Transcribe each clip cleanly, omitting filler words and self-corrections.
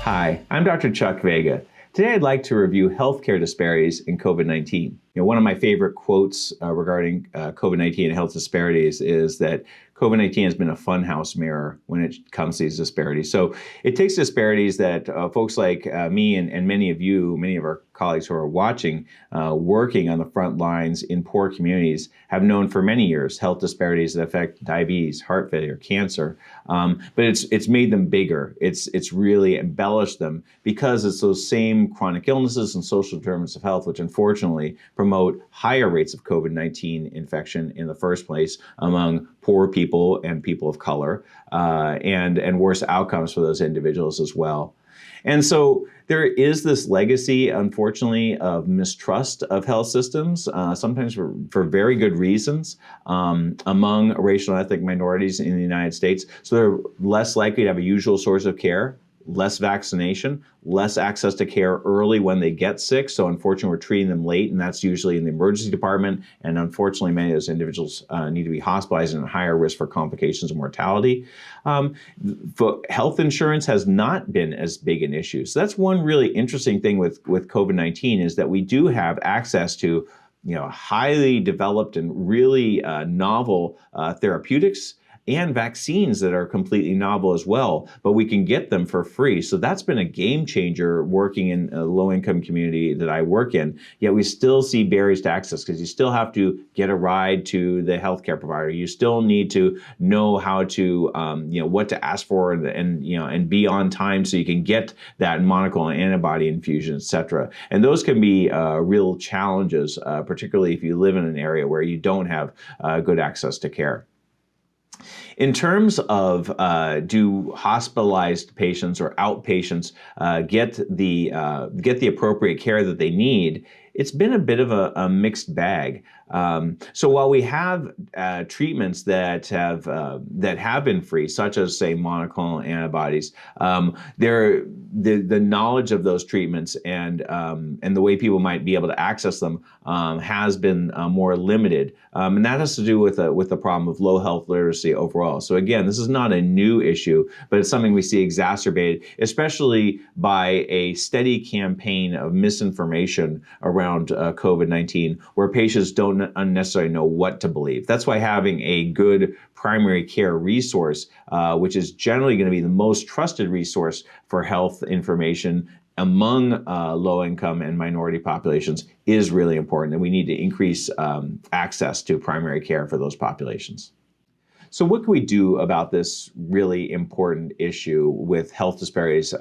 Hi, I'm Dr. Chuck Vega. Today I'd like to review healthcare disparities in COVID-19. One of my favorite quotes regarding COVID-19 and health disparities is that COVID-19 has been a funhouse mirror when it comes to these disparities. So it takes disparities that folks like me and many of you, many of our colleagues who are watching, working on the front lines in poor communities, have known for many years, health disparities that affect diabetes, heart failure, cancer. But it's made them bigger. It's really embellished them because it's those same chronic illnesses and social determinants of health, which unfortunately promote higher rates of COVID-19 infection in the first place among poor people and people of color, and worse outcomes for those individuals as well. And so there is this legacy, unfortunately, of mistrust of health systems, sometimes for very good reasons, among racial and ethnic minorities in the United States. So they're less likely to have a usual source of care, less vaccination, less access to care early when they get sick. So unfortunately, we're treating them late, and that's usually in the emergency department. And unfortunately, many of those individuals need to be hospitalized and at higher risk for complications and mortality. Health insurance has not been as big an issue. So that's one really interesting thing with COVID-19 is that we do have access to highly developed and really novel therapeutics and vaccines that are completely novel as well, but we can get them for free. So that's been a game changer working in a low-income community that I work in, yet we still see barriers to access because you still have to get a ride to the healthcare provider. You still need to know how to, what to ask for and be on time so you can get that monoclonal antibody infusion, et cetera. And those can be real challenges, particularly if you live in an area where you don't have good access to care. In terms of do hospitalized patients or outpatients get the appropriate care that they need, it's been a bit of a mixed bag. So while we have treatments that have been free, such as say monoclonal antibodies, the knowledge of those treatments and the way people might be able to access them has been more limited, and that has to do with the problem of low health literacy overall. So again, this is not a new issue, but it's something we see exacerbated, especially by a steady campaign of misinformation around COVID-19, where patients don't unnecessarily know what to believe. That's why having a good primary care resource, which is generally going to be the most trusted resource for health information among low-income and minority populations, is really important, and we need to increase access to primary care for those populations. So what can we do about this really important issue with health disparities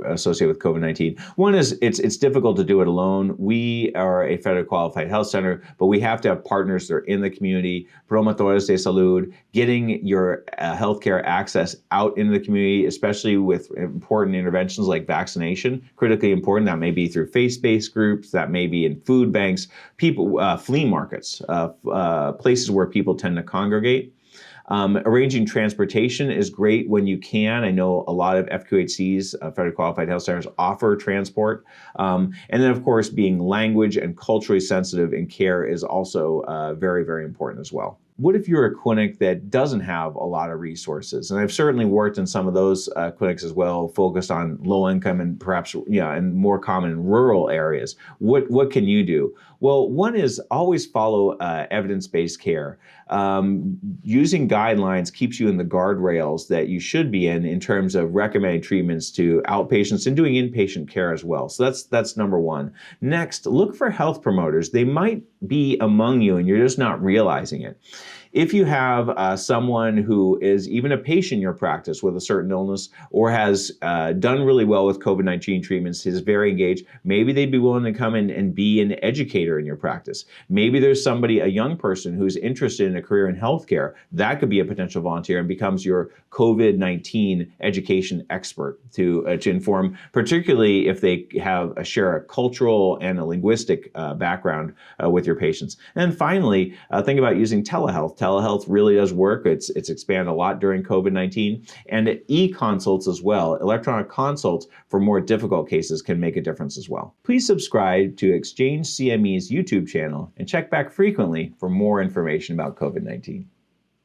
associated with COVID-19? One is it's difficult to do it alone. We are a federally qualified health center, but we have to have partners that are in the community, promotores de salud, getting your healthcare access out into the community, especially with important interventions like vaccination, critically important. That may be through faith-based groups, that may be in food banks, flea markets, places where people tend to congregate. Arranging transportation is great when you can. I know a lot of FQHCs, federally qualified health centers, offer transport. And then, of course, being language and culturally sensitive in care is also very, very important as well. What if you're a clinic that doesn't have a lot of resources? And I've certainly worked in some of those clinics as well, focused on low income and perhaps and more common in rural areas. What can you do? Well, one is always follow evidence-based care. Using guidelines keeps you in the guardrails that you should be in terms of recommending treatments to outpatients and doing inpatient care as well. So that's number one. Next, look for health promoters. They might be among you and you're just not realizing it. If you have someone who is even a patient in your practice with a certain illness or has done really well with COVID-19 treatments, is very engaged, maybe they'd be willing to come in and be an educator in your practice. Maybe there's somebody, a young person who's interested in a career in healthcare. That could be a potential volunteer and becomes your COVID-19 education expert to inform, particularly if they share a cultural and a linguistic background with your patients. And finally, think about using telehealth. Telehealth really does work. It's expanded a lot during COVID-19, and e-consults as well. Electronic consults for more difficult cases can make a difference as well. Please subscribe to Exchange CME's YouTube channel and check back frequently for more information about COVID-19.